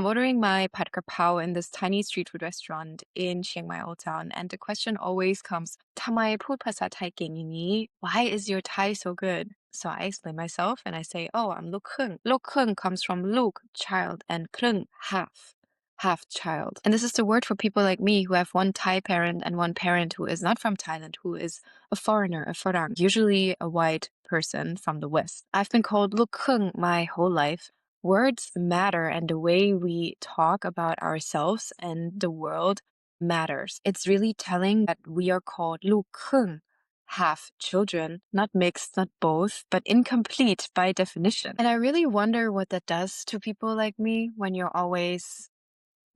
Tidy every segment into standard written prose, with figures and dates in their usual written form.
I'm ordering my pad krapao in this tiny street food restaurant in Chiang Mai Old Town, and the question always comes, ทำไมพูดภาษาไทยเก่งอย่างนี้? Why is your Thai so good? So I explain myself and I say, oh, I'm Luk Khrueng. Luk Khrueng comes from Luk, child, and Khrueng, half child. And this is the word for people like me who have one Thai parent and one parent who is not from Thailand, who is a foreigner, a farang, usually a white person from the West. I've been called Luk Khrueng my whole life. Words matter, and the way we talk about ourselves and the world matters. It's really telling that we are called Luk Khrueng, half children, not mixed, not both, but incomplete by definition. And I really wonder what that does to people like me when you're always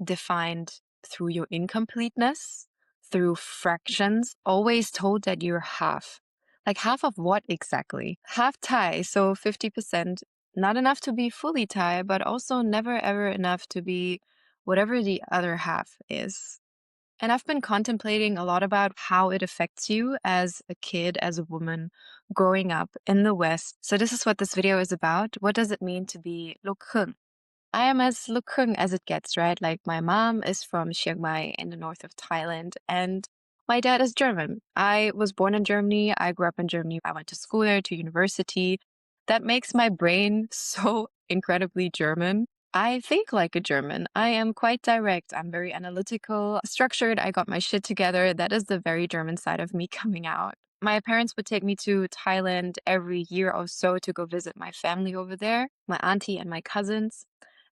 defined through your incompleteness, through fractions, always told that you're half. Like half of what exactly? Half Thai, so 50%, not enough to be fully Thai, but also never ever enough to be whatever the other half is. And I've been contemplating a lot about how it affects you as a kid, as a woman, growing up in the West. So this is what this video is about. What does it mean to be Luk Khrueng? I am as Luk Khrueng as it gets, right? Like my mom is from Chiang Mai in the north of Thailand, and my dad is German. I was born in Germany. I grew up in Germany. I went to school there, to university. That makes my brain so incredibly German. I think like a German. I am quite direct. I'm very analytical, structured. I got my shit together. That is the very German side of me coming out. My parents would take me to Thailand every year or so to go visit my family over there, my auntie and my cousins.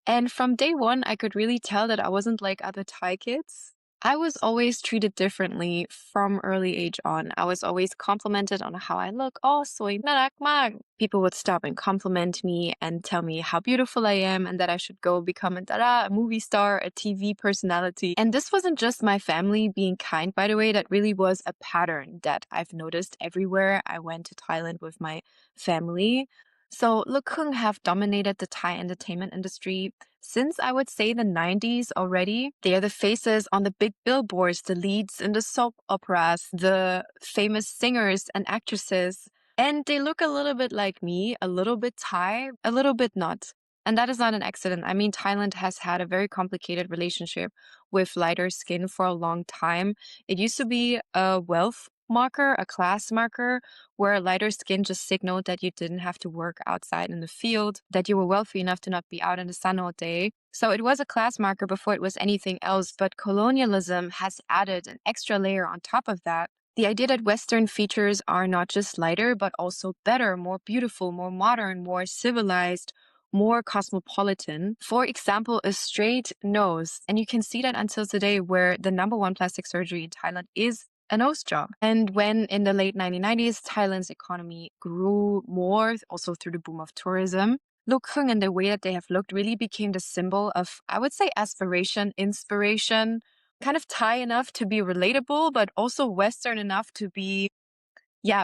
And from day one, I could really tell that I wasn't like other Thai kids. I was always treated differently from early age on. I was always complimented on how I look. Oh, soy narak mak. People would stop and compliment me and tell me how beautiful I am and that I should go become a movie star, a TV personality. And this wasn't just my family being kind, by the way. That really was a pattern that I've noticed everywhere I went to Thailand with my family. So Luk Khrueng have dominated the Thai entertainment industry since I would say the 90s already. They are the faces on the big billboards, the leads in the soap operas, the famous singers and actresses. And they look a little bit like me, a little bit Thai, a little bit not. And that is not an accident. I mean, Thailand has had a very complicated relationship with lighter skin for a long time. It used to be a wealth marker, a class marker, where lighter skin just signaled that you didn't have to work outside in the field, that you were wealthy enough to not be out in the sun all day. So it was a class marker before it was anything else, but colonialism has added an extra layer on top of that. The idea that Western features are not just lighter, but also better, more beautiful, more modern, more civilized, more cosmopolitan. For example, a straight nose. And you can see that until today, where the number one plastic surgery in Thailand is a nose job. And when in the late 1990s, Thailand's economy grew more, also through the boom of tourism, Luk Khrueng and the way that they have looked really became the symbol of, I would say, aspiration, inspiration, kind of Thai enough to be relatable, but also Western enough to be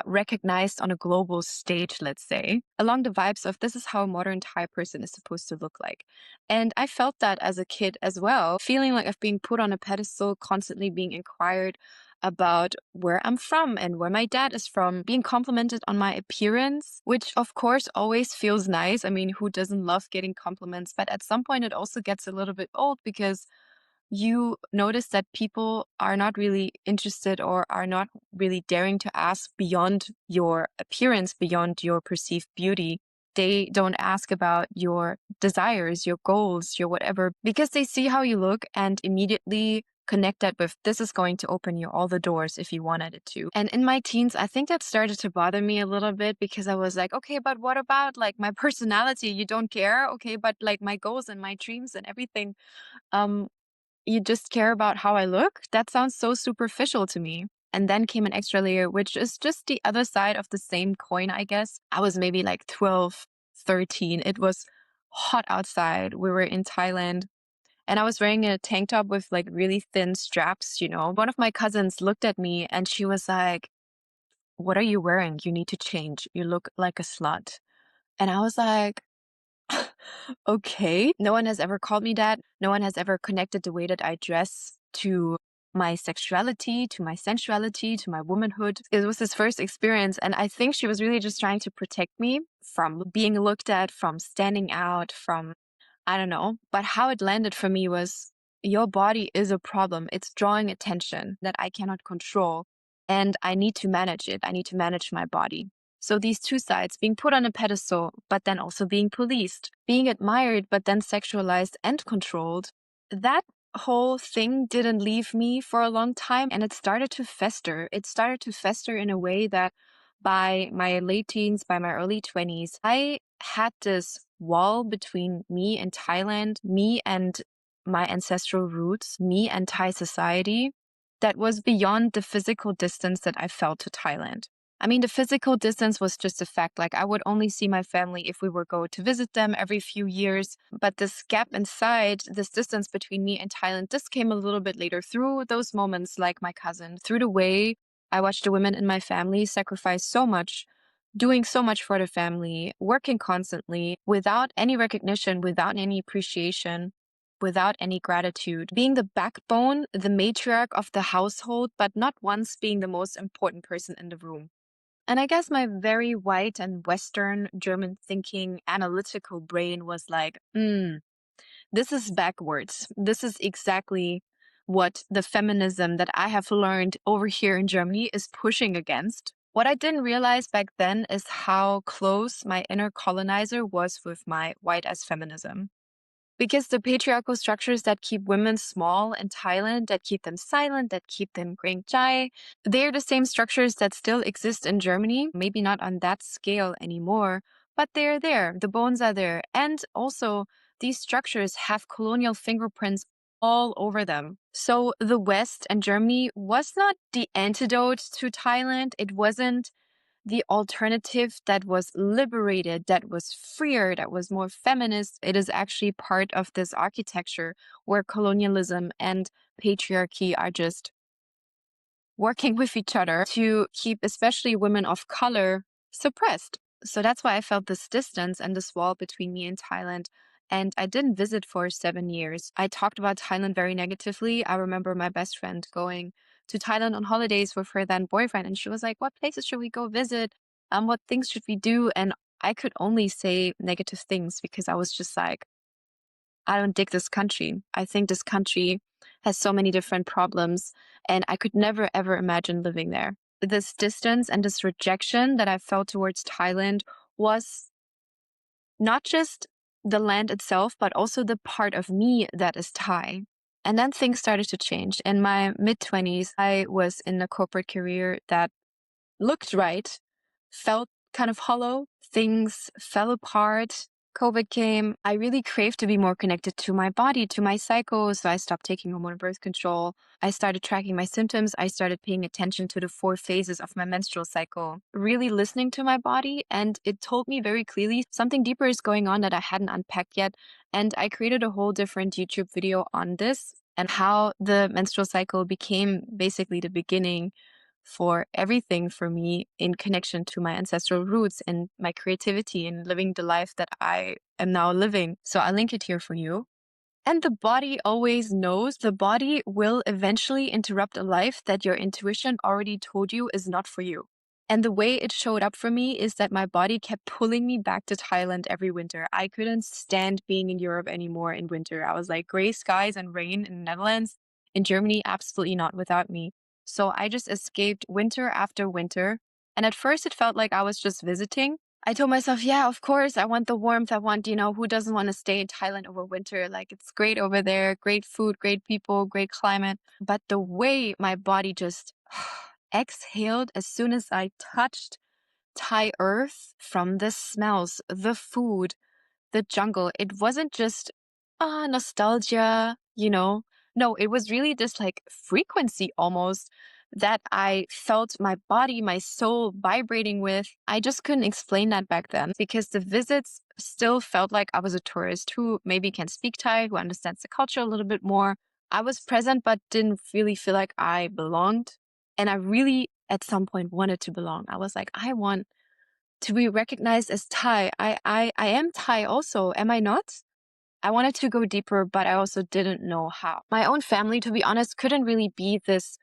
recognized on a global stage, let's say, along the vibes of this is how a modern Thai person is supposed to look like. And I felt that as a kid as well, feeling like I've been put on a pedestal, constantly being inquired about where I'm from and where my dad is from, being complimented on my appearance, which of course always feels nice. I mean, who doesn't love getting compliments? But at some point it also gets a little bit old because you notice that people are not really interested or are not really daring to ask beyond your appearance, beyond your perceived beauty. They don't ask about your desires, your goals, your whatever, because they see how you look and immediately connect that with this is going to open you all the doors if you wanted it to. And in my teens, I think that started to bother me a little bit because I was like, okay, but what about like my personality? You don't care? Okay, but like my goals and my dreams and everything. You just care about how I look? That sounds so superficial to me. And then came an extra layer, which is just the other side of the same coin, I guess. I was maybe like 12, 13. It was hot outside. We were in Thailand. And I was wearing a tank top with like really thin straps, you know. One of my cousins looked at me and she was like, what are you wearing? You need to change. You look like a slut. And I was like, okay. No one has ever called me that. No one has ever connected the way that I dress to my sexuality, to my sensuality, to my womanhood. It was this first experience. And I think she was really just trying to protect me from being looked at, from standing out, from I don't know. But how it landed for me was your body is a problem. It's drawing attention that I cannot control. And I need to manage it. I need to manage my body. So these two sides, being put on a pedestal, but then also being policed, being admired, but then sexualized and controlled, that whole thing didn't leave me for a long time. And it started to fester. It started to fester in a way that by my late teens, by my early 20s, I had this wall between me and Thailand, me and my ancestral roots, me and Thai society that was beyond the physical distance that I felt to Thailand. I mean, the physical distance was just a fact. Like, I would only see my family if we were going to visit them every few years. But this gap inside, this distance between me and Thailand, this came a little bit later through those moments, like my cousin, through the way I watched the women in my family sacrifice so much, doing so much for the family, working constantly without any recognition, without any appreciation, without any gratitude, being the backbone, the matriarch of the household, but not once being the most important person in the room. And I guess my very white and Western German thinking analytical brain was like, this is backwards. This is exactly what the feminism that I have learned over here in Germany is pushing against. What I didn't realize back then is how close my inner colonizer was with my white as feminism. Because the patriarchal structures that keep women small in Thailand, that keep them silent, that keep them krueng, they're the same structures that still exist in Germany, maybe not on that scale anymore, but they're there. The bones are there. And also, these structures have colonial fingerprints all over them. So the West and Germany was not the antidote to Thailand. It wasn't the alternative that was liberated, that was freer, that was more feminist. It is actually part of this architecture where colonialism and patriarchy are just working with each other to keep especially women of color suppressed. So that's why I felt this distance and this wall between me and Thailand. And I didn't visit for 7 years. I talked about Thailand very negatively. I remember my best friend going to Thailand on holidays with her then boyfriend. And she was like, what places should we go visit? What things should we do? And I could only say negative things because I was just like, I don't dig this country. I think this country has so many different problems, and I could never, ever imagine living there. This distance and this rejection that I felt towards Thailand was not just the land itself, but also the part of me that is Thai. And then things started to change. In my mid 20s, I was in a corporate career that looked right, felt kind of hollow. Things fell apart. COVID came. I really craved to be more connected to my body, to my cycle. So I stopped taking hormone birth control. I started tracking my symptoms. I started paying attention to the 4 phases of my menstrual cycle, really listening to my body. And it told me very clearly something deeper is going on that I hadn't unpacked yet. And I created a whole different YouTube video on this and how the menstrual cycle became basically the beginning for everything for me in connection to my ancestral roots and my creativity and living the life that I am now living. So I'll link it here for you. And the body always knows. The body will eventually interrupt a life that your intuition already told you is not for you. And the way it showed up for me is that my body kept pulling me back to Thailand every winter. I couldn't stand being in Europe anymore in winter. I was like, gray skies and rain in the Netherlands. In Germany, absolutely not without me. So I just escaped winter after winter. And at first it felt like I was just visiting. I told myself, yeah, of course, I want the warmth. I want, who doesn't want to stay in Thailand over winter? Like, it's great over there, great food, great people, great climate. But the way my body just exhaled as soon as I touched Thai earth, from the smells, the food, the jungle, it wasn't just nostalgia, No, it was really this like frequency almost that I felt my body, my soul vibrating with. I just couldn't explain that back then because the visits still felt like I was a tourist who maybe can speak Thai, who understands the culture a little bit more. I was present, but didn't really feel like I belonged. And I really, at some point, wanted to belong. I was like, I want to be recognized as Thai. I am Thai also, am I not? I wanted to go deeper, but I also didn't know how. My own family, to be honest, couldn't really be this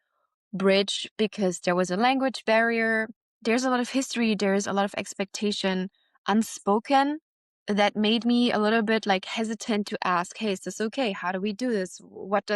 bridge because there was a language barrier. There's a lot of history. There's a lot of expectation unspoken. that made me a little bit like hesitant to ask, hey, is this okay? How do we do this?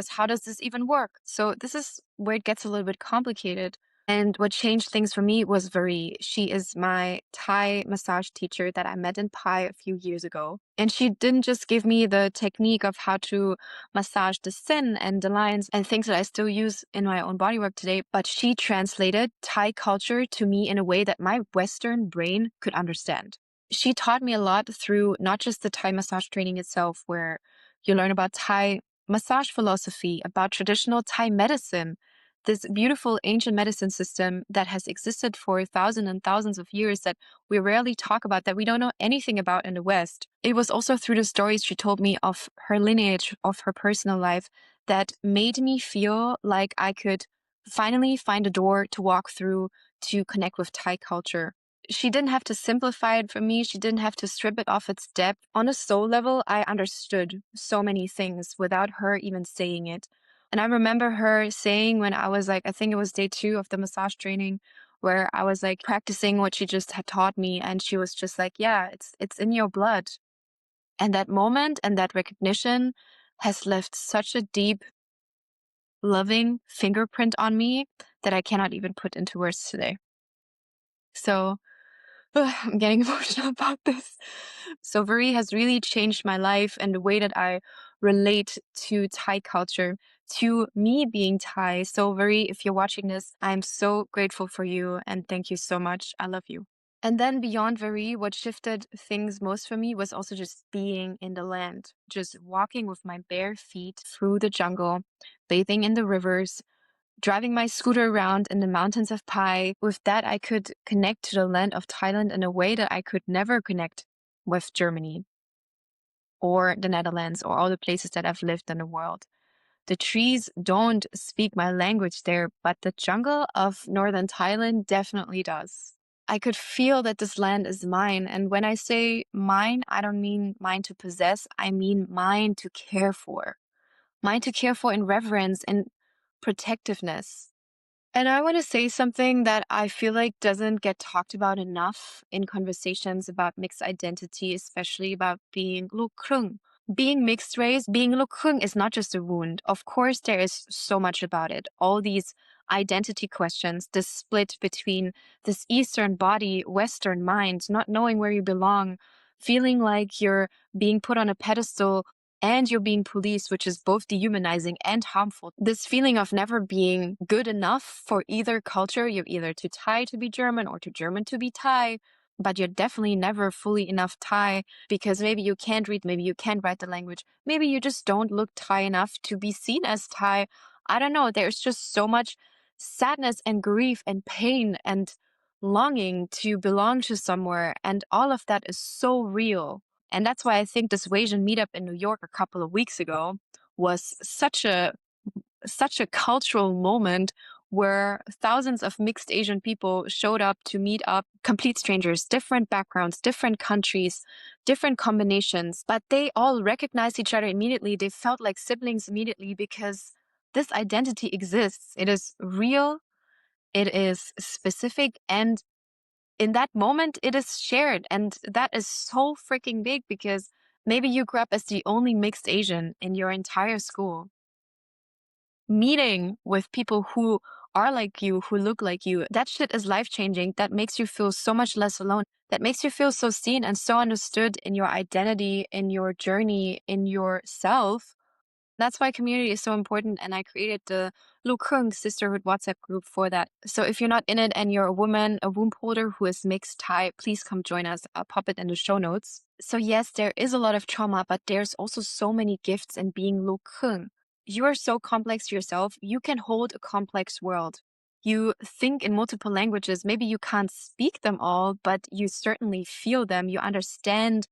How does this even work? So this is where it gets a little bit complicated. And what changed things for me was Marie. She is my Thai massage teacher that I met in Pai a few years ago. And she didn't just give me the technique of how to massage the sin and the lines and things that I still use in my own bodywork today, but she translated Thai culture to me in a way that my Western brain could understand. She taught me a lot through not just the Thai massage training itself, where you learn about Thai massage philosophy, about traditional Thai medicine, this beautiful ancient medicine system that has existed for thousands and thousands of years that we rarely talk about, that we don't know anything about in the West. It was also through the stories she told me of her lineage, of her personal life, that made me feel like I could finally find a door to walk through to connect with Thai culture. She didn't have to simplify it for me. She didn't have to strip it off its depth. On a soul level, I understood so many things without her even saying it. And I remember her saying when I was like, I think it was day 2 of the massage training, where I was like practicing what she just had taught me. And she was just like, yeah, it's in your blood. And that moment and that recognition has left such a deep, loving fingerprint on me that I cannot even put into words today. So I'm getting emotional about this. So Vari has really changed my life and the way that I relate to Thai culture, to me being Thai. So Vari, if you're watching this, I'm so grateful for you and thank you so much. I love you. And then beyond Vari, what shifted things most for me was also just being in the land, just walking with my bare feet through the jungle, bathing in the rivers, driving my scooter around in the mountains of Pai. With that, I could connect to the land of Thailand in a way that I could never connect with Germany or the Netherlands or all the places that I've lived in the world. The trees don't speak my language there, but the jungle of northern Thailand definitely does. I could feel that this land is mine. And when I say mine, I don't mean mine to possess. I mean mine to care for. Mine to care for in reverence and protectiveness. And I want to say something that I feel like doesn't get talked about enough in conversations about mixed identity, especially about being krueng. Being mixed race, being krueng is not just a wound. Of course, there is so much about it. All these identity questions, this split between this Eastern body, Western mind, not knowing where you belong, feeling like you're being put on a pedestal and you're being policed, which is both dehumanizing and harmful. This feeling of never being good enough for either culture. You're either too Thai to be German or too German to be Thai, but you're definitely never fully enough Thai because maybe you can't read, maybe you can't write the language, maybe you just don't look Thai enough to be seen as Thai. I don't know. There's just so much sadness and grief and pain and longing to belong to somewhere. And all of that is so real. And that's why I think this Wasian meetup in New York a couple of weeks ago was such a cultural moment where thousands of mixed Asian people showed up to meet up, complete strangers, different backgrounds, different countries, different combinations, but they all recognized each other immediately. They felt like siblings immediately because this identity exists. It is real, it is specific, and in that moment, it is shared. And that is so freaking big because maybe you grew up as the only mixed Asian in your entire school. Meeting with people who are like you, who look like you, that shit is life-changing. That makes you feel so much less alone. That makes you feel so seen and so understood in your identity, in your journey, in yourself. That's why community is so important, and I created the Krueng Sisterhood WhatsApp group for that. So if you're not in it and you're a woman, a womb holder who is mixed Thai, please come join us. I'll pop it in the show notes. So yes, there is a lot of trauma, but there's also so many gifts in being Krueng. You are so complex yourself. You can hold a complex world. You think in multiple languages. Maybe you can't speak them all, but you certainly feel them. You understand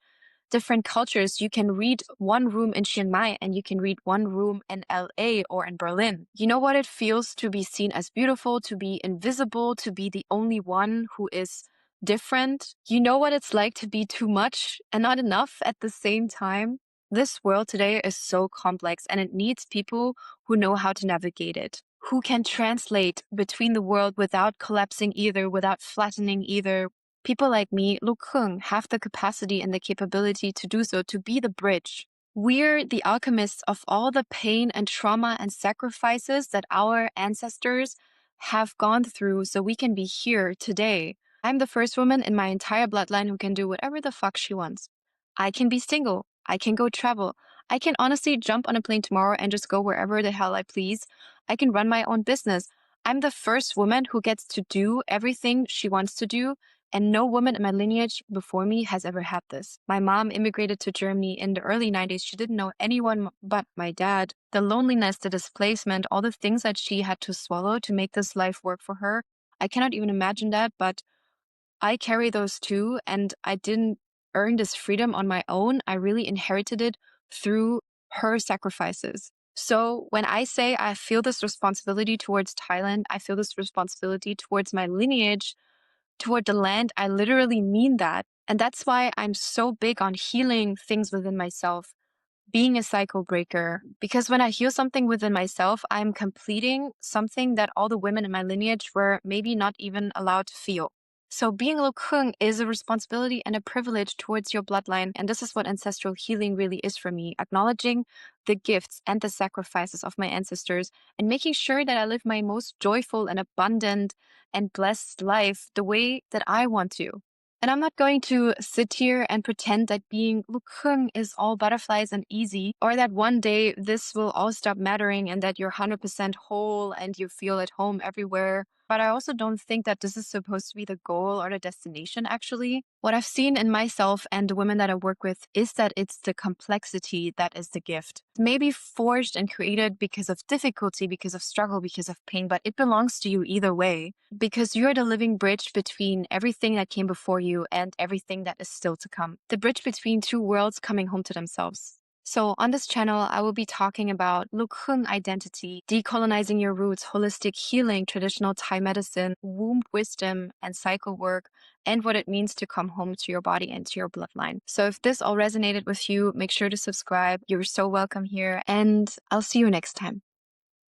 different cultures. You can read one room in Chiang Mai and you can read one room in LA or in Berlin. You know what it feels to be seen as beautiful, to be invisible, to be the only one who is different. You know what it's like to be too much and not enough at the same time. This world today is so complex and it needs people who know how to navigate it, who can translate between the world without collapsing either, without flattening either, People like me, khrueng, have the capacity and the capability to do so, to be the bridge. We're the alchemists of all the pain and trauma and sacrifices that our ancestors have gone through so we can be here today. I'm the first woman in my entire bloodline who can do whatever the fuck she wants. I can be single. I can go travel. I can honestly jump on a plane tomorrow and just go wherever the hell I please. I can run my own business. I'm the first woman who gets to do everything she wants to do, and no woman in my lineage before me has ever had this. My mom immigrated to Germany in the early 90s. She didn't know anyone but my dad. The loneliness, the displacement, all the things that she had to swallow to make this life work for her. I cannot even imagine that, but I carry those too, and I didn't earn this freedom on my own. I really inherited it through her sacrifices. So when I say I feel this responsibility towards Thailand, I feel this responsibility towards my lineage, toward the land, I literally mean that. And that's why I'm so big on healing things within myself, being a cycle breaker. Because when I heal something within myself, I'm completing something that all the women in my lineage were maybe not even allowed to feel. So being a khrueng is a responsibility and a privilege towards your bloodline. And this is what ancestral healing really is for me, acknowledging the gifts and the sacrifices of my ancestors and making sure that I live my most joyful and abundant and blessed life the way that I want to. And I'm not going to sit here and pretend that being khrueng is all butterflies and easy, or that one day this will all stop mattering and that you're 100% whole and you feel at home everywhere. But I also don't think that this is supposed to be the goal or the destination, actually. What I've seen in myself and the women that I work with is that it's the complexity that is the gift. Maybe forged and created because of difficulty, because of struggle, because of pain, but it belongs to you either way, because you're the living bridge between everything that came before you and everything that is still to come. The bridge between two worlds coming home to themselves. So on this channel, I will be talking about khrueng identity, decolonizing your roots, holistic healing, traditional Thai medicine, womb wisdom, and cycle work, and what it means to come home to your body and to your bloodline. So if this all resonated with you, make sure to subscribe. You're so welcome here, and I'll see you next time.